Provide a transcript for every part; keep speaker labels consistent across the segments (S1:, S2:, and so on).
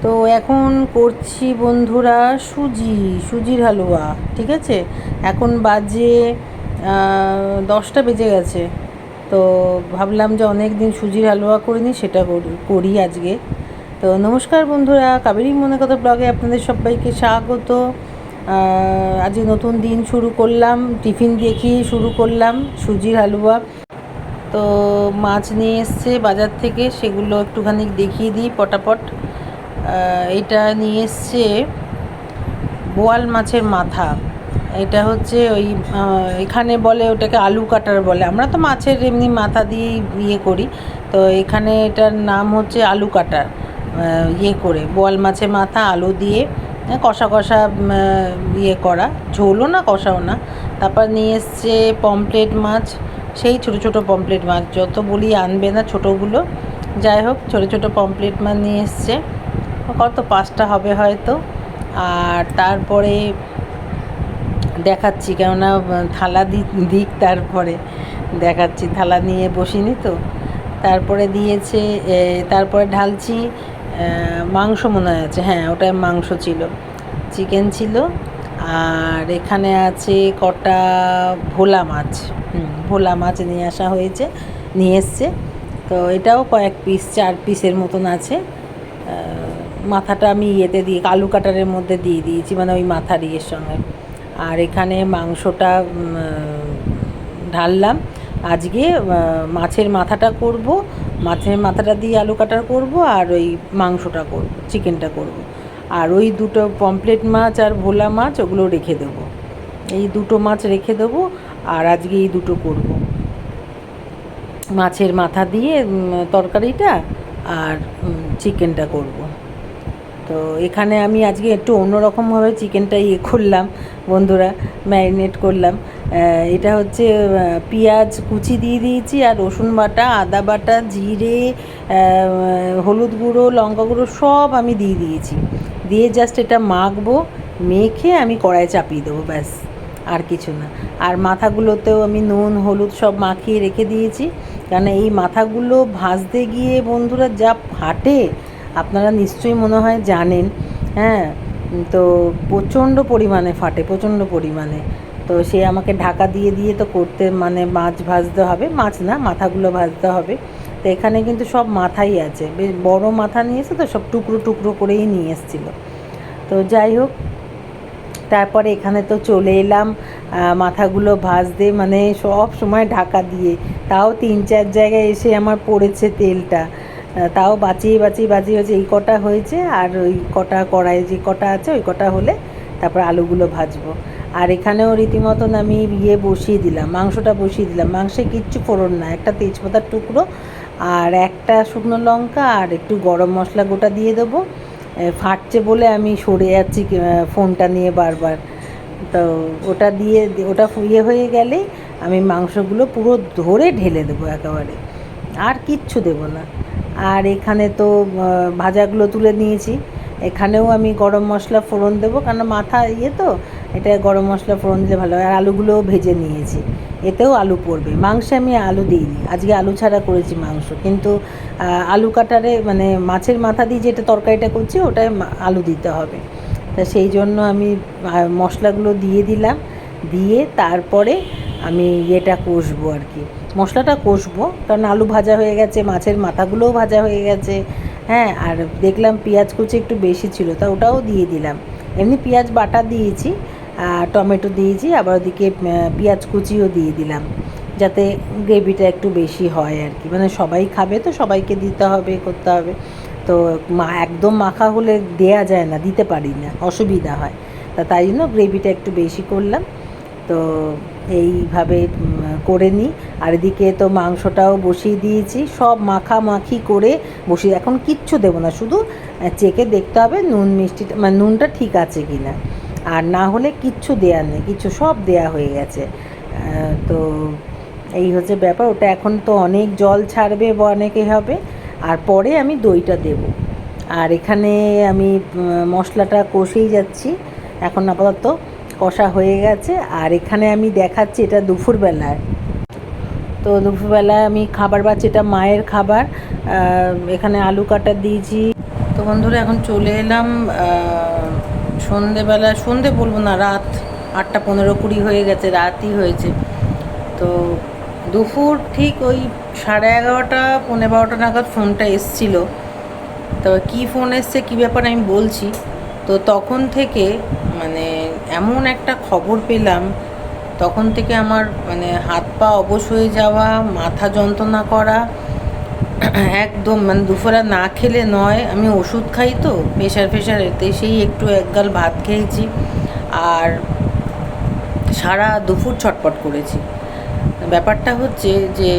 S1: তো এখন করছি বন্ধুরা সুজির হালুয়া। ঠিক আছে, এখন বাজে 10টা বেজে গেছে। তো ভাবলাম যে অনেক দিন সুজির হালুয়া করিনি, সেটা করি আজকে। তো নমস্কার বন্ধুরা, কাবেরী মনে কথা ব্লগে আপনাদের সবাইকে স্বাগত। আজকে নতুন দিন শুরু করলাম, টিফিন দিয়ে খেয়ে শুরু করলাম সুজির হালুয়া। তো মাছ নিয়ে এসছে বাজার থেকে, সেগুলো একটুখানি দেখিয়ে দিই পটাপট। এটা নিয়ে এসছে বোয়াল মাছের মাথা। এটা হচ্ছে ওই এখানে বলে ওটাকে আলু কাটার বলে, আমরা তো মাছের এমনি মাথা দিয়েই ইয়ে করি। তো এখানে এটার নাম হচ্ছে আলু কাটার। ইয়ে করে বোয়াল মাছের মাথা আলু দিয়ে কষা কষা ইয়ে করা, ঝোলও না কষাও না। তারপর নিয়ে এসছে পমফ্রেট মাছ, সেই ছোটো ছোটো পমফ্রেট মাছ, যত বলি আনবে না ছোটোগুলো, যাই হোক ছোটো ছোটো পমফ্রেট মাছ নিয়ে এসছে, কত 5টা হবে হয়তো। আর তারপরে দেখাচ্ছি, কেননা থালা দিক তারপরে দেখাচ্ছি, থালা নিয়ে বসিনি তো। তারপরে দিয়েছে, তারপরে ঢালছি মাংস, মনে আছে, হ্যাঁ ওটা মাংস ছিল, চিকেন ছিল। আর এখানে আছে কটা ভোলা মাছ, ভোলা মাছ নিয়ে এসছে। তো এটাও কয়েক পিস, 4 পিসের মতন আছে। মাথাটা আমি ইয়েতে দিয়ে আলু কাটারের মধ্যে দিয়ে দিয়েছি, মানে ওই মাথার ইয়ের সঙ্গে। আর এখানে মাংসটা ঢাললাম। আজকে মাছের মাথাটা করব, মাছের মাথাটা দিয়ে আলু কাটার করব, আর ওই মাংসটা করব, চিকেনটা করব। আর ওই দুটো পমফ্রেট মাছ আর ভোলা মাছ ওগুলো রেখে দেবো, এই দুটো মাছ রেখে দেবো। আর আজকে এই দুটো করব, মাছের মাথা দিয়ে তরকারিটা, আর চিকেনটা করব। তো এখানে আমি আজকে একটু অন্যরকমভাবে চিকেনটা করলাম বন্ধুরা, ম্যারিনেট করলাম। এটা হচ্ছে পেঁয়াজ কুচি দিয়ে দিয়েছি, আর রসুন বাটা, আদা বাটা, জিরে, হলুদ গুঁড়ো, লঙ্কা গুঁড়ো সব আমি দিয়ে দিয়েছি। দিয়ে জাস্ট এটা মাখবো, মেখে আমি কড়াইয়ে চাপিয়ে দেবো, ব্যাস, আর কিছু না। আর মাথাগুলোতেও আমি নুন হলুদ সব মাখিয়ে রেখে দিয়েছি, কারণ এই মাথাগুলো ভাজতে গিয়ে বন্ধুরা যা ফাটে, আপনারা নিশ্চয়ই মনে হয় জানেন। হ্যাঁ, তো প্রচণ্ড পরিমাণে ফাটে, প্রচণ্ড পরিমাণে। তো সে আমাকে ঢাকা দিয়ে দিয়ে তো করতে, মানে মাছ ভাজতে হবে, মাছ না মাথাগুলো ভাজতে হবে। তো এখানে কিন্তু সব মাথাই আছে, বেশ বড় মাথা নিয়ে এসে, তো সব টুকরো টুকরো করেই নিয়ে এসেছিলো। তো যাই হোক, তারপরে এখানে তো চলে এলাম মাথাগুলো ভাজতে, মানে সব সময় ঢাকা দিয়ে, তাও 3-4 জায়গায় এসে আমার পড়েছে তেলটা, তাও বাঁচিয়ে হচ্ছে, এই কটা হয়েছে। আর ওই কটা কড়াই যে কটা আছে ওই কটা হলে তারপর আলুগুলো ভাজবো। আর এখানেও রীতিমতন আমি বসিয়ে দিলাম, মাংসটা বসিয়ে দিলাম। মাংসে কিচ্ছু ফোড়ন না, একটা তেজপাতার টুকরো আর একটা শুকনো লঙ্কা আর একটু গরম মশলা গোটা দিয়ে দেবো। ফাটছে বলে আমি সরে যাচ্ছি ফোনটা নিয়ে বারবার। তো ওটা দিয়ে, ওটা হয়ে গেলেই আমি মাংসগুলো পুরো ধরে ঢেলে দেবো একেবারে, আর কিচ্ছু দেবো না। আর এখানে তো ভাজাগুলো তুলে নিয়েছি, এখানেও আমি গরম মশলা ফোড়ন দেবো, কারণ মাথা তো এটা গরম মশলা ফোড়ন দিলে ভালো হয়। আর আলুগুলোও ভেজে নিয়েছি, এতেও আলু পড়বে। মাংসে আমি আলু দিইনি, আজকে আলু ছাড়া করেছি মাংস, কিন্তু আলু কাটারে, মানে মাছের মাথা দিয়ে যেটা তরকারিটা করছি ওটায় আলু দিতে হবে। তা সেই জন্য আমি মশলাগুলো দিয়ে দিলাম, দিয়ে তারপরে আমি কষবো আর কি, মশলাটা কষবো, কারণ আলু ভাজা হয়ে গেছে, মাছের মাথাগুলোও ভাজা হয়ে গেছে। হ্যাঁ, আর দেখলাম পেঁয়াজ কুচি একটু বেশি ছিল, তা ওটাও দিয়ে দিলাম। এমনি পেঁয়াজ বাটা দিয়েছি, টমেটো দিয়েছি, আবার ওদিকে পেঁয়াজ কুচিও দিয়ে দিলাম, যাতে গ্রেভিটা একটু বেশি হয় আর কি, মানে সবাই খাবে তো সবাইকে দিতে হবে, করতে হবে। তো একদম মাখা হলে দেয়া যায় না, দিতে পারি না, অসুবিধা হয়। তাই জন্য গ্রেভিটা একটু বেশি করলাম। তো এইভাবে করে নিই। আর এদিকে তো মাংসটাও বসিয়ে দিয়েছি, সব মাখামাখি করে বসিয়ে, এখন কিচ্ছু দেবো না, শুধু চেখে দেখতে হবে নুন মিষ্টিটা, মানে নুনটা ঠিক আছে কি না। আর না হলে কিচ্ছু দেওয়ার নেই, কিচ্ছু সব দেয়া হয়ে গেছে। তো এই হচ্ছে ব্যাপার। ওটা এখন তো অনেক জল ছাড়বে বা অনেকে হবে, আর পরে আমি দইটা দেব। আর এখানে আমি মশলাটা কষেই যাচ্ছি, এখন আপাতত কষা হয়ে গেছে। আর এখানে আমি দেখাচ্ছি, এটা দুপুরবেলায়, তো দুপুরবেলায় আমি খাবার বাচ্ছি, এটা মায়ের খাবার। এখানে আলু কাটা দিয়েছি, তো বন্ধুরা এখন চলে এলাম সন্ধেবেলা, সন্ধে বলবো না, রাত 8:15-20 হয়ে গেছে, রাতই হয়েছে। তো দুপুর ঠিক ওই 11:30 11:15 নাগাদ ফোনটা এসছিল। তবে কী ফোন এসছে, কী ব্যাপার আমি বলছি। তো তখন থেকে মানে এমন একটা খবর পেলাম, তখন থেকে আমার মানে হাত পা অবশ হয়ে যাওয়া, মাথা যন্ত্রণা করা, একদম মানে দুপুরে না খেলে নয়। আমি ওষুধ খাই তো প্রেশারেতে, সেই একটু একগাল ভাত খেয়েছি আর সারা দুপুর ছটপট করেছি। ব্যাপারটা হচ্ছে যে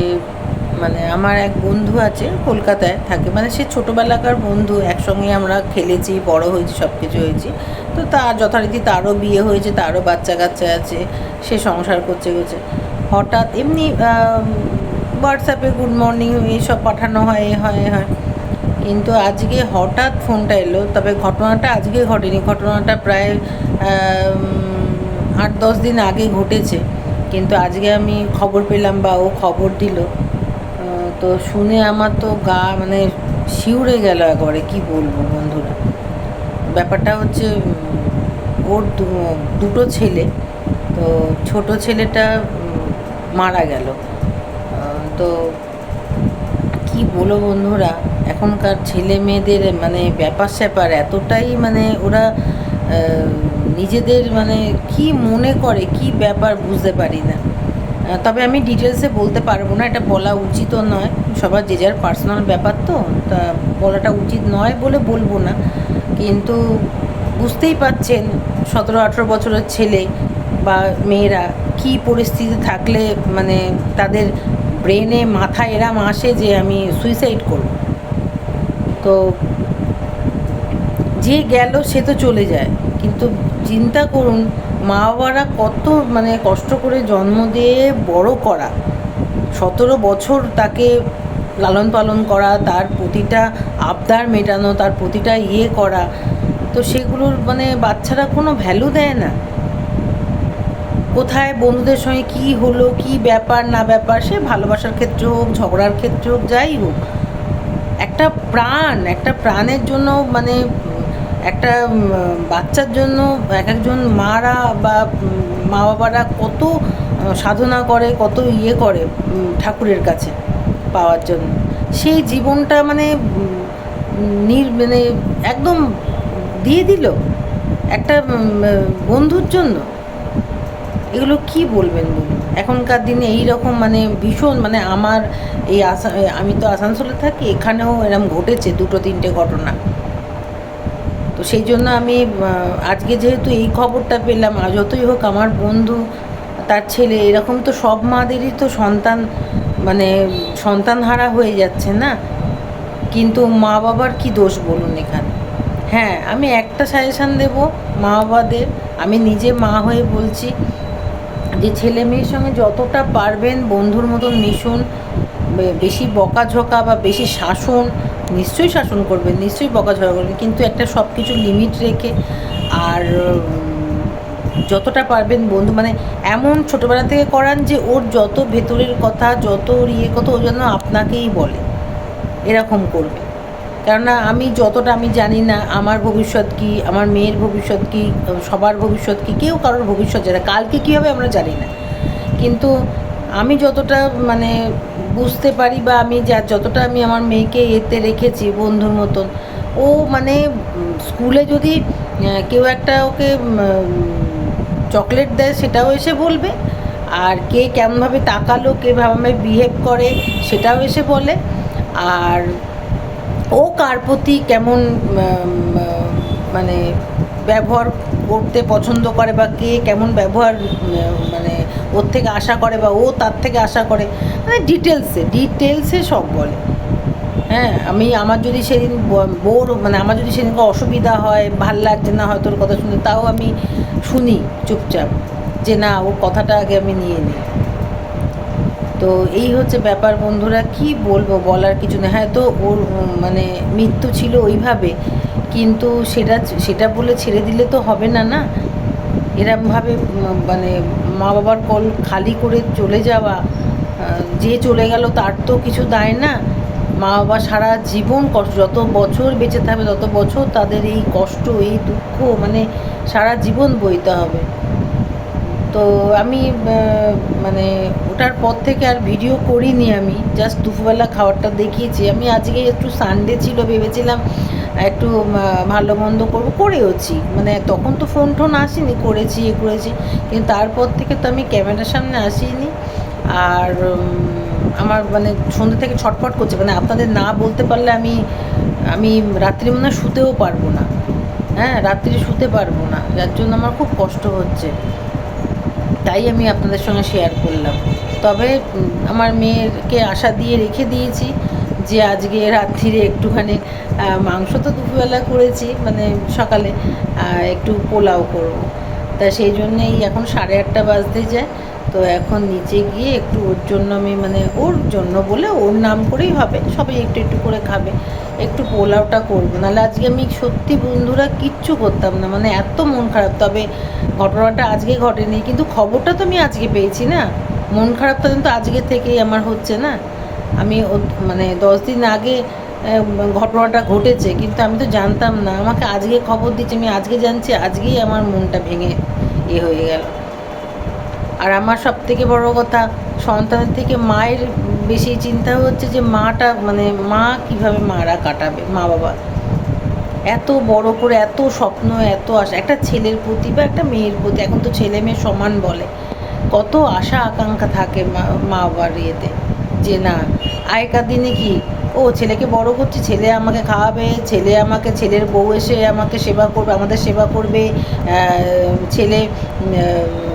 S1: মানে আমার এক বন্ধু আছে, কলকাতায় থাকে, মানে সে ছোটোবেলাকার বন্ধু, একসঙ্গে আমরা খেলেছি, বড় হয়েছি, সব কিছু হয়েছি। তো তার যথারীতি তারও বিয়ে হয়েছে, তারও বাচ্চা কাচ্চা আছে, সে সংসার করছে। হঠাৎ এমনি হোয়াটসঅ্যাপে গুড মর্নিং এইসব পাঠানো হয়, এ হয় কিন্তু আজকে হঠাৎ ফোনটা এলো। তবে ঘটনাটা আজকে ঘটেনি, ঘটনাটা প্রায় 8-10 দিন আগে ঘটেছে, কিন্তু আজকে আমি খবর পেলাম বা ও খবর দিল। তো শুনে আমার তো গা মানে শিউরে গেল একবারে, কি বলবো বন্ধুরা। ব্যাপারটা হচ্ছে ওর দুটো ছেলে, তো ছোট ছেলেটা মারা গেল। তো কি বলো বন্ধুরা, এখনকার ছেলে মেয়েদের মানে ব্যাপার স্যাপার এতটাই মানে ওরা নিজেদের মানে কি মনে করে, কি ব্যাপার বুঝতে পারি না। তবে আমি ডিটেলসে বলতে পারবো না, এটা বলা উচিতও নয়, সবার যে যার পার্সোনাল ব্যাপার, তো তা বলাটা উচিত নয় বলে বলবো না। কিন্তু বুঝতেই পাচ্ছেন 17-18 বছরের ছেলে বা মেয়েরা কি পরিস্থিতি থাকলে মানে তাদের ব্রেনে মাথায় এরম আসে যে আমি সুইসাইড করব। তো যে গেল সে তো চলে যায়, কিন্তু চিন্তা করুন মা বাবারা কত মানে কষ্ট করে জন্ম দিয়ে বড় করা, 17 বছর তাকে লালন পালন করা, তার প্রতিটা আবদার মেটানো, তার প্রতিটা করা, তো সেগুলোর মানে বাচ্চারা কোনো ভ্যালু দেয় না। কোথায় বন্ধুদের সঙ্গে কী হলো, কী ব্যাপার না ব্যাপার, সে ভালোবাসার ক্ষেত্রে হোক, ঝগড়ার ক্ষেত্রে হোক, যাই হোক, একটা প্রাণের জন্য মানে একটা বাচ্চার জন্য একজন মারা বা মা বাবারা কত সাধনা করে, কত করে ঠাকুরের কাছে পাওয়ার জন্য, সেই জীবনটা মানে মানে একদম দিয়ে দিল একটা বন্ধুর জন্য। এগুলো কি বলবেন বলুন। এখনকার দিনে এই রকম মানে ভীষণ মানে আমার এই আমি তো আসানসোলে থাকি, এখানেও এরকম ঘটেছে 2-3টে ঘটনা। তো সেই জন্য আমি আজকে যেহেতু এই খবরটা পেলাম, যতই হোক আমার বন্ধু, তার ছেলে, এরকম তো সব মাদেরই তো সন্তান মানে সন্তানহারা হয়ে যাচ্ছে না, কিন্তু মা বাবার কি দোষ বলুন এখানে। হ্যাঁ, আমি একটা সাজেশান দেব মা বাবাদের, আমি নিজে মা হয়ে বলছি যে ছেলে মেয়ের সঙ্গে যতটা পারবেন বন্ধুর মতন মিশুন। বেশি বকাঝকা বা বেশি শাসন, নিশ্চয়ই শাসন করবেন, নিশ্চয়ই বকাঝকা করবেন, কিন্তু একটা সব কিছু লিমিট রেখে। আর যতটা পারবেন বন্ধু মানে এমন ছোটোবেলা থেকে করান যে ওর যত ভেতরের কথা, যত ওর কথা, ও যেন আপনাকেই বলে, এরকম করবে। কেননা আমি যতটা আমি জানি না আমার ভবিষ্যৎ কী, আমার মেয়ের ভবিষ্যৎ কী, সবার ভবিষ্যৎ কী, কেউ কারোর ভবিষ্যৎ জানে কালকে কী হবে আমরা জানি না। কিন্তু আমি যতটা মানে বুঝতে পারি বা আমি যতটা আমি আমার মেয়েকে এতে রেখেছি বন্ধুর মতন, ও মানে স্কুলে যদি কেউ একটা ওকে চকলেট দেয় সেটাও এসে বলবে, আর কে কেমনভাবে তাকালো, কে ভাবে বিহেভ করে সেটাও এসে বলে, আর ও কার প্রতি কেমন মানে ব্যবহার করতে পছন্দ করে বা কে কেমন ব্যবহার মানে ওর থেকে আশা করে বা ও তার থেকে আশা করে, মানে ডিটেলসে সব বলে। হ্যাঁ, আমার যদি সেদিন মানে আমার যদি সেদিনকে অসুবিধা হয়, ভাল লাগছে না হয়তো ওর কথা শুনে, তাও আমি শুনি চুপচাপ, যে না ওর কথাটা আগে আমি নিয়ে নিই। তো এই হচ্ছে ব্যাপার বন্ধুরা, কি বলবো, বলার কিছু নেই। হ্যাঁ, তো ওর মানে মৃত্যু ছিল ওইভাবে, কিন্তু সেটা বলে ছেড়ে দিলে তো হবে না, না এরমভাবে মানে মা বাবার কল খালি করে চলে যাওয়া, যে চলে গেল তার তো কিছু দায় না, মা বাবা সারা জীবন কষ্ট, যত বছর বেঁচে থাকবে তত বছর তাদের এই কষ্ট, এই দুঃখ মানে সারা জীবন বইতে হবে। তো আমি মানে ওটার পর থেকে আর ভিডিও করিনি, আমি জাস্ট দুপুরবেলা খাবারটা দেখিয়েছি। আমি আজকে একটু সানডে ছিল, ভেবেছিলাম একটু ভালো মন্দ করবো, করেওছি, মানে তখন তো ফোন টোন আসেনি, করেছি কিন্তু তারপর থেকে তো আমি ক্যামেরার সামনে আসিনি। আর আমার মানে সন্ধ্যে থেকে ছটফট করছে, মানে আপনাদের না বলতে পারলে আমি আমি রাত্রি মনে হয় শুতেও পারবো না। হ্যাঁ, রাত্রি শুতে পারবো না, যার জন্য আমার খুব কষ্ট হচ্ছে, তাই আমি আপনাদের সঙ্গে শেয়ার করলাম। তবে আমার মেয়েকে আশা দিয়ে রেখে দিয়েছি যে আজকে রাত্রিরে একটুখানি মাংস তো দুপুরবেলা করেছি, মানে সকালে একটু পোলাও করব। তা সেই জন্যেই এখন 8:30 বাজতে যায়। তো এখন নিচে গিয়ে একটু ওর জন্য আমি, মানে ওর জন্য বলে ওর নাম করেই হবে, সবাই একটু একটু করে খাবে, একটু পোলাওটা করবো। নাহলে আজকে আমি সত্যি বন্ধুরা কিচ্ছু করতাম না, মানে এত মন খারাপ। তবে ঘটনাটা আজকে ঘটেনি, কিন্তু খবরটা তো আমি আজকে পেয়েছি না। মন খারাপটা কিন্তু আজকে থেকেই আমার হচ্ছে না। আমি মানে 10 দিন আগে ঘটনাটা ঘটেছে, কিন্তু আমি তো জানতাম না, আমাকে আজকে খবর দিচ্ছে, আমি আজকে জানছি, আজকেই আমার মনটা ভেঙে হয়ে গেল। আর আমার সব থেকে বড় কথা, সন্তানের থেকে মায়ের বেশি চিন্তা হচ্ছে যে মাটা, মানে মা কীভাবে মারা কাটাবে, মা বাবা এত বড় করে এত স্বপ্ন, এত আশা একটা ছেলের প্রতি বা একটা মেয়ের প্রতি, এখন তো ছেলে মেয়ে সমান বলে, কত আশা আকাঙ্ক্ষা থাকে মা বাবার ইয়েতে, যে না আগেকার দিনে কি, ও ছেলেকে বড় করছি, ছেলে আমাকে খাওয়াবে, ছেলে আমাকে, ছেলের বউ এসে আমাকে সেবা করবে, আমাদের সেবা করবে, ছেলে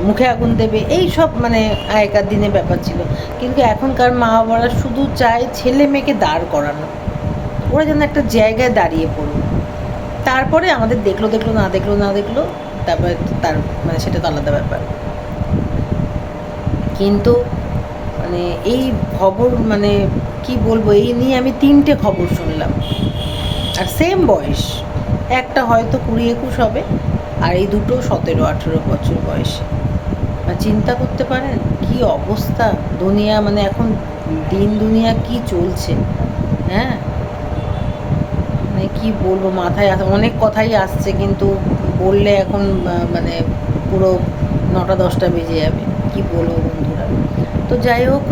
S1: মুখে আগুন দেবে, এই সব মানে আগেকার দিনে ব্যাপার ছিল। কিন্তু এখনকার মা বাবারা শুধু চায় ছেলে মেয়েকে দাঁড় করানো, ওরা যেন একটা জায়গায় দাঁড়িয়ে পড়ুক, তারপরে আমাদের দেখলো না দেখলো তারপরে তার মানে সেটা তো আলাদা ব্যাপার। কিন্তু মানে এই খবর, মানে কি বলবো, এই নিয়ে আমি 3টে খবর শুনলাম, আর সেম বয়স, একটা হয়তো 20-21 হবে, আর এই দুটো 17-18 বছর বয়সে। চিন্তা করতে পারেন কি অবস্থা দুনিয়া, মানে এখন দুনিয়া কি চলছে। হ্যাঁ, মানে কী বলবো, মাথায় অনেক কথাই আসছে, কিন্তু বললে এখন মানে পুরো 9টা-10টা বেজে যাবে, কি বলবো বন্ধুরা। তো যাই হোক,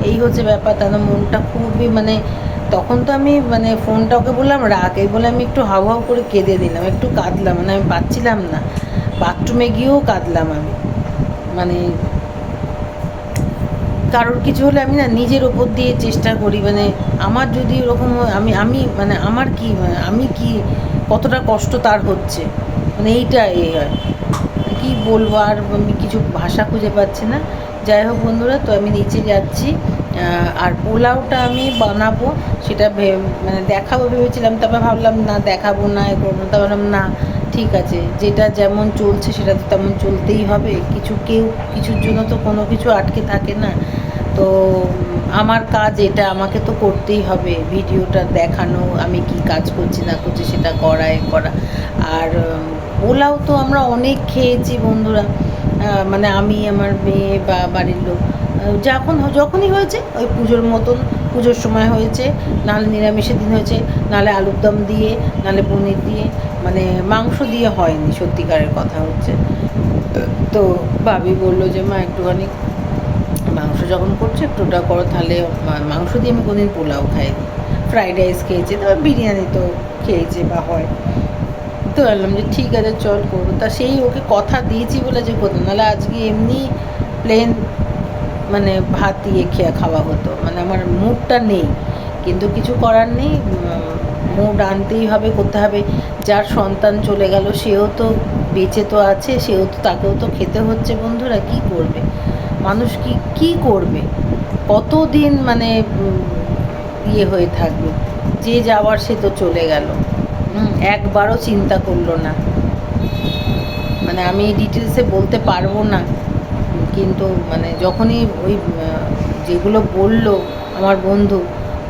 S1: এই হচ্ছে ব্যাপার। তার মনটা খুবই, মানে তখন তো আমি মানে ফোনটা ওকে বললাম রাখ, এই বলে আমি একটু হাউ হাউ করে কেঁদে দিলাম, একটু কাঁদলাম, মানে আমি পাচ্ছিলাম না, বাথরুমে গিয়েও কাঁদলাম আমি। মানে কারোর কিছু হলে আমি না নিজের ওপর দিয়ে চেষ্টা করি, মানে আমার যদি ওরকম আমি আমি মানে আমার কি, মানে আমি কি কতটা কষ্ট তার হচ্ছে, মানে এইটা হয়, কী বলবো, আর আমি কিছু ভাষা খুঁজে পাচ্ছি না। যাই হোক বন্ধুরা, তো আমি নিচে যাচ্ছি, আর পোলাওটা আমি বানাবো, সেটা মানে দেখাবো ভেবেছিলাম, তারপর ভাবলাম না দেখাবো না, এ করবো, তা ভাবলাম না ঠিক আছে, যেটা যেমন চলছে সেটা তো তেমন চলতেই হবে, কেউ কিছুর জন্য তো কোনো কিছু আটকে থাকে না। তো আমার কাজ এটা, আমাকে তো করতেই হবে, ভিডিওটা দেখানো, আমি কি কাজ করছি না করছি সেটা করা আর পোলাও তো আমরা অনেক খেয়েছি বন্ধুরা, মানে আমি, আমার মেয়ে বা বাড়ির লোক, যখনই হয়েছে ওই পুজোর মতন, পুজোর সময় হয়েছে, নাহলে নিরামিষের দিন হয়েছে, নাহলে আলুর দম দিয়ে, নাহলে পনির দিয়ে, মানে মাংস দিয়ে হয়নি, সত্যিকারের কথা হচ্ছে। তো ভাবি বললো যে মা একটুখানি মাংস যখন করছো একটু ওটা করো, তাহলে মাংস দিয়ে আমি কোনোদিন পোলাও খাইনি, ফ্রাইড রাইস খেয়েছি, তারপর বিরিয়ানি তো খেয়েছে বা হয়, তো বললাম যে ঠিক আছে চল করবো। তা সেই ওকে কথা দিয়েছি বলে যে করতাম, নাহলে আজকে এমনি প্লেন মানে ভাত দিয়ে খাওয়া হতো, মানে আমার মুডটা নেই, কিন্তু কিছু করার নেই, মুড আনতেই হবে, করতে হবে। যার সন্তান চলে গেল সেও তো বেঁচে তো আছে, তাকেও তো খেতে হচ্ছে বন্ধুরা, কি করবে মানুষ, কি করবে, কতদিন মানে ইয়ে হয়ে থাকবে, যে যাওয়ার সে তো চলে গেল, একবারও চিন্তা করলো না। মানে আমি ডিটেলসে বলতে পারবো না, কিন্তু মানে যখনই ওই যেগুলো বললো আমার বন্ধু,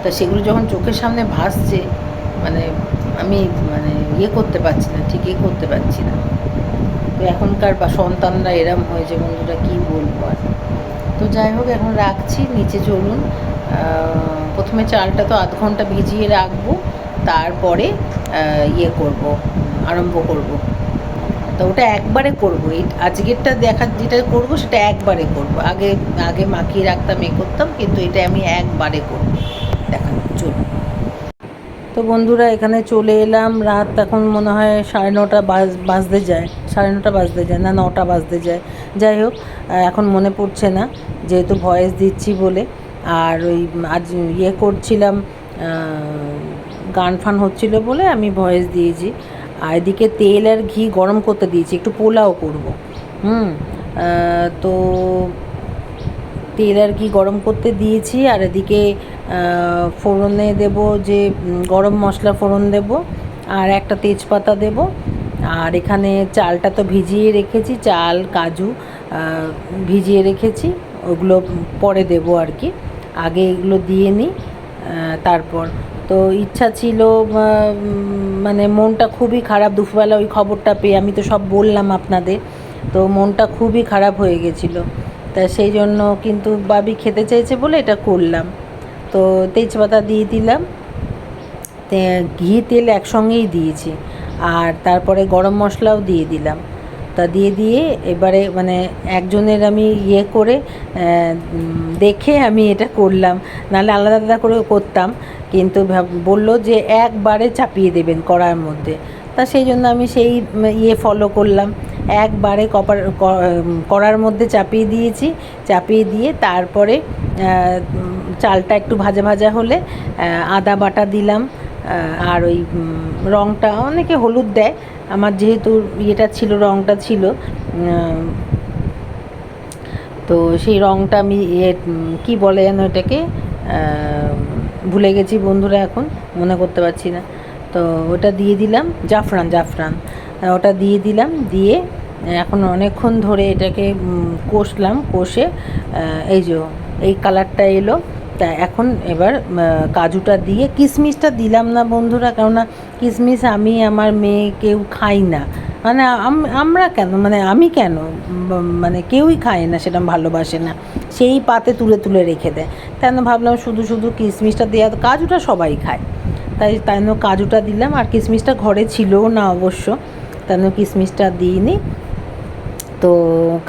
S1: তা সেগুলো যখন চোখের সামনে ভাসছে, মানে আমি মানে করতে পারছি না, করতে পারছি না। তো এখনকার বা সন্তানরা এরম হয়েছে বন্ধুরা, কি বলবো আর। তো যাই হোক, এখন রাখছি, নিচে চলুন। প্রথমে চালটা তো আধ ঘন্টা ভিজিয়ে রাখবো, তারপরে ইয়ে করব, আরম্ভ করব। তো ওটা একবারে করবো, এই আজকেরটা যেটা করবো সেটা একবারে করবো। আগে আগে মাখিয়ে রাখতাম, করতাম, কিন্তু এটা আমি একবারে করবো। দেখা চলুন। তো বন্ধুরা, এখানে চলে এলাম। রাত এখন মনে হয় 9:30 বাজতে যায়, 9:30 বাজতে যায় না 9টা বাজতে যায়। যাই হোক, এখন মনে পড়ছে না, যেহেতু ভয়েস দিচ্ছি বলে। আর ওই আজ করছিলাম, গান ফান হচ্ছিল বলে আমি ভয়েস দিয়েছি। আর এদিকে তেল আর ঘি গরম করতে দিয়েছি, একটু পোলাও করব। তো তেল আর ঘি গরম করতে দিয়েছি। আর এদিকে ফোড়নে দেব, যে গরম মশলা ফোড়ন দেব, আর একটা তেজপাতা দেব। আর এখানে চালটা তো ভিজিয়ে রেখেছি, চাল কাজু ভিজিয়ে রেখেছি, ওগুলো পরে দেব আর কি। আগে এগুলো দিয়ে নিই, তারপর। তো ইচ্ছা ছিল, মানে মনটা খুবই খারাপ দুপুরবেলা ওই খবরটা পেয়ে। আমি তো সব বললাম আপনাদের, তো মনটা খুবই খারাপ হয়ে গেছিলো। তা সেই জন্য, কিন্তু বাবি খেতে চাইছে বলে এটা করলাম। তো তেজপাতা দিয়ে দিলাম, ঘি তেল একসঙ্গেই দিয়েছি। আর তারপরে গরম মশলাও দিয়ে দিলাম। তা দিয়ে এবারে মানে একজনের আমি করে দেখে আমি এটা করলাম, নাহলে আলাদা আলাদা করে করতাম। কিন্তু বললো যে একবারে চাপিয়ে দেবেন কড়ার মধ্যে। তা সেই জন্য আমি সেই ফলো করলাম, একবারে কড়ার মধ্যে চাপিয়ে দিয়েছি। চাপিয়ে দিয়ে তারপরে চালটা একটু ভাজা ভাজা হলে আদা বাটা দিলাম। আর ওই রঙটা, অনেকে হলুদ দেয়, আমার যেহেতু ছিল, রঙটা ছিল, তো সেই রঙটা আমি কী বলে যেন এটাকে, ভুলে গেছি বন্ধুরা, এখন মনে করতে পারছি না। তো ওটা দিয়ে দিলাম, জাফরান ওটা দিয়ে দিলাম। দিয়ে এখন অনেকক্ষণ ধরে এটাকে কষলাম, কষে এই যে এই কালারটা এলো। তা এখন এবার কাজুটা দিয়ে, কিশমিশটা দিলাম না বন্ধুরা, কেননা কিশমিশ আমি আমার মেয়ে কেউ খাই না। মানে আমরা কেন, মানে আমি কেন, মানে কেউই খায় না, সেটা ভালোবাসে না, সেই পাতে তুলে তুলে রেখে দেয়। তাই ভাবলাম শুধু শুধু কিশমিশটা দেওয়া, কাজুটা সবাই খায়, তাই কাজুটা দিলাম। আর কিশমিশটা ঘরে ছিলও না অবশ্য, তাই কিশমিশটা দিইনি। তো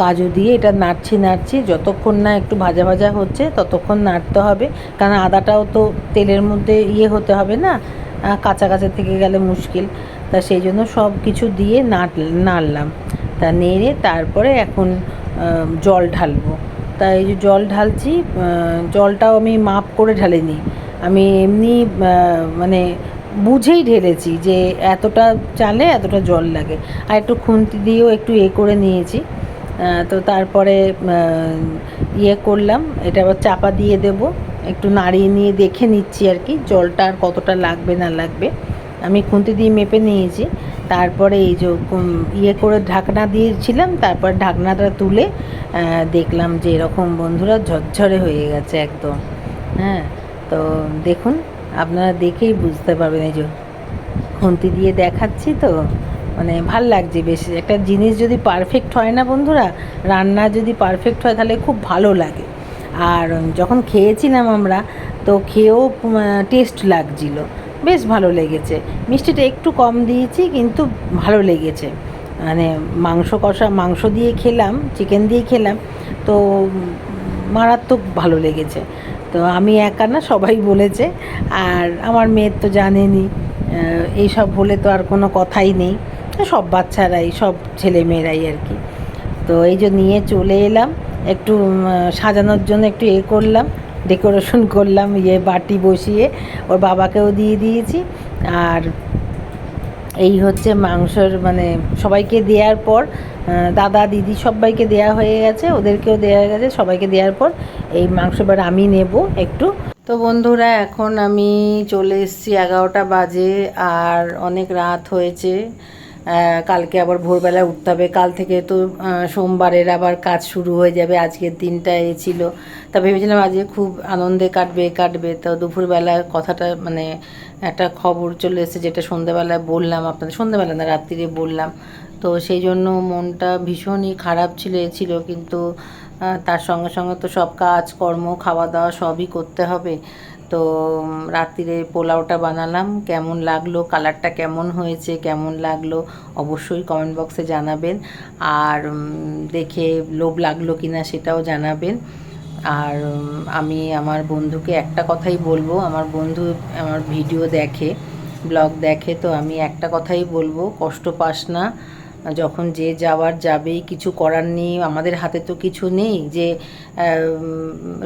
S1: কাজু দিয়ে এটা নাড়ছি, যতক্ষণ না একটু ভাজা ভাজা হচ্ছে ততক্ষণ নাড়তে হবে, কারণ আদাটাও তো তেলের মধ্যে হতে হবে না, কাঁচা কাঁচা থেকে গেলে মুশকিল। তা সেই জন্য সব কিছু দিয়ে নাড়লাম। তা নেড়ে তারপরে এখন জল ঢালবো। তা এই যে জল ঢালছি, জলটাও আমি মাপ করে ঢালিনি, আমি এমনি মানে বুঝেই ঢেলেছি যে এতটা চালে এতটা জল লাগে। আর একটু খুন্তি দিয়েও একটু করে নিয়েছি। তো তারপরে করলাম, এটা আবার চাপা দিয়ে দেব, একটু নাড়িয়ে নিয়ে দেখে নিচ্ছি আর কি জলটা আর কতটা লাগবে না লাগবে। আমি খুন্তি দিয়ে মেপে নিয়েছি। তারপরে এই যে করে ঢাকনা দিয়েছিলাম, তারপর ঢাকনাটা তুলে দেখলাম যে এরকম বন্ধুরা ঝরঝরে হয়ে গেছে একদম। হ্যাঁ, তো দেখুন, আপনারা দেখেই বুঝতে পারবেন। এই যে খুন্তি দিয়ে দেখাচ্ছি, তো মানে ভাল লাগছে বেশ। একটা জিনিস যদি পারফেক্ট হয় না বন্ধুরা, রান্না যদি পারফেক্ট হয় তাহলে খুব ভালো লাগে। আর যখন খেয়েছিলাম আমরা, তো খেয়েও টেস্ট লাগছিল, বেশ ভালো লেগেছে। মিষ্টিটা একটু কম দিয়েছি, কিন্তু ভালো লেগেছে। মানে মাংস দিয়ে খেলাম, চিকেন দিয়ে খেলাম, তো মারাত্মক ভালো লেগেছে। তো আমি একা না, সবাই বলেছে। আর আমার মেয়ের তো জানেনই, এইসব হলে তো আর কোনো কথাই নেই, সব বাচ্চারাই, সব ছেলেমেয়েরাই আর কি। তো এই যে নিয়ে চলে এলাম, একটু সাজানোর জন্য একটু করলাম, ডেকোরেশন করলাম, বাটি বসিয়ে ওর বাবাকেও দিয়ে দিয়েছি। আর এই হচ্ছে মাংসর, মানে সবাইকে দেওয়ার পর, দাদা দিদি সবাইকে দেওয়া হয়ে গেছে, ওদেরকেও দেওয়া হয়ে গেছে, সবাইকে দেওয়ার পর এই মাংস এবার আমি নেব একটু। তো বন্ধুরা, এখন আমি চলে এসেছি, 11টা বাজে, আর অনেক রাত হয়েছে। কালকে আবার ভোরবেলা উঠতে হবে, কাল থেকে তো সোমবারের আবার কাজ শুরু হয়ে যাবে। আজকের দিনটা ছিল, তা ভেবেছিলাম আজকে খুব আনন্দে কাটবে। তো দুপুরবেলা কথাটা, মানে একটা খবর চলে এসেছে, যেটা সন্ধ্যেবেলায় বললাম আপনাদের, সন্ধ্যেবেলা না রাত্রিরে বললাম। তো সেই জন্য মনটা ভীষণই খারাপ ছিল, কিন্তু তার সঙ্গে সঙ্গে তো সব কাজকর্ম খাওয়া দাওয়া সবই করতে হবে। তো রাত্রিরে পোলাওটা বানালাম, কেমন লাগলো, কালারটা কেমন হয়েছে, কেমন লাগলো অবশ্যই কমেন্ট বক্সে জানাবেন। আর দেখে লোভ লাগলো কি না সেটাও জানাবেন। আর আমি আমার বন্ধুকে একটা কথাই বলবো, আমার বন্ধু আমার ভিডিও দেখে, ব্লগ দেখে, তো আমি একটা কথাই বলবো, কষ্ট পাস না। যখন যে যাওয়ার যাবেই, কিছু করার নেই, আমাদের হাতে তো কিছু নেই যে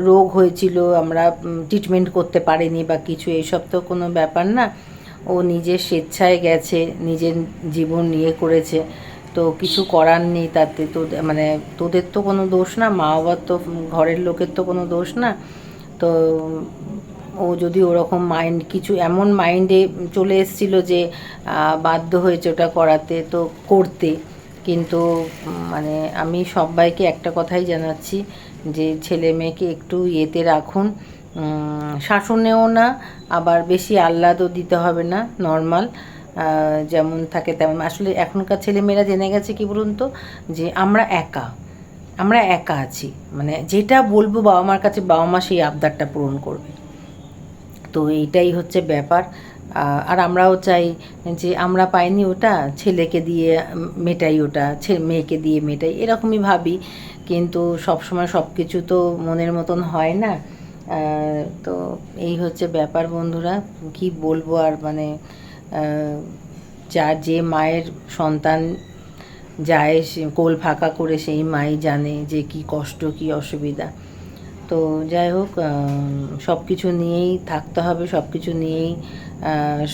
S1: রোগ হয়েছিল আমরা ট্রিটমেন্ট করতে পারিনি বা কিছু, এইসব তো কোনো ব্যাপার না। ও নিজের স্বেচ্ছায় গেছে, নিজের জীবন নিয়ে করেছে, তো কিছু করার নেই তাতে। তো মানে তোদের তো কোনো দোষ না, মা বাবার তো, ঘরের লোকের তো কোনো দোষ না। তো ও যদি ওরকম মাইন্ড, কিছু এমন মাইন্ডে চলে এসেছিলো যে বাধ্য হয়েছে ওটা করাতে, তো করতে। কিন্তু মানে আমি সবাইকে একটা কথাই জানাচ্ছি যে ছেলে মেয়েকে একটু ইয়েতে রাখুন, শাসনেও না, আবার বেশি আহ্লাদও দিতে হবে না, নর্মাল যেমন থাকে তেমন। আসলে এখনকার ছেলেমেয়েরা জেনে গেছে কি বলুন তো, যে আমরা একা আছি, মানে যেটা বলবো বাবা মার কাছে, বাবা মা সেই আবদারটা পূরণ করবে। তো এইটাই হচ্ছে ব্যাপার। আর আমরাও চাই যে আমরা পাইনি ওটা, ছেলেকে দিয়ে মেটাই, ওটা মেয়েকে দিয়ে মেটাই, এরকমই ভাবি। কিন্তু সবসময় সব কিছু তো মনের মতন হয় না। তো এই হচ্ছে ব্যাপার বন্ধুরা, কি বলবো আর, মানে যার যে মায়ের সন্তান যায় কোল ফাঁকা করে, সেই মাই জানে যে কি কষ্ট, কি অসুবিধা। তো যাই হোক, সব কিছু নিয়েই থাকতে হবে, সব কিছু নিয়েই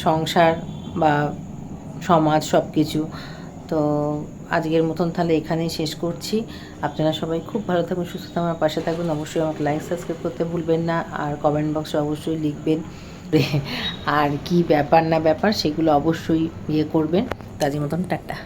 S1: সংসার বা সমাজ, সব কিছু। তো আজকের মতন তাহলে এখানেই শেষ করছি। আপনারা সবাই খুব ভালো থাকুন, সুস্থ থাকুন, আমার পাশে থাকুন। অবশ্যই আমাকে লাইক সাবস্ক্রাইব করতে ভুলবেন না, আর কমেন্ট বক্সে অবশ্যই লিখবেন আর কি ব্যাপার না ব্যাপার সেগুলো অবশ্যই ইয়ে করবেন। তো আজকের মতন টাটা।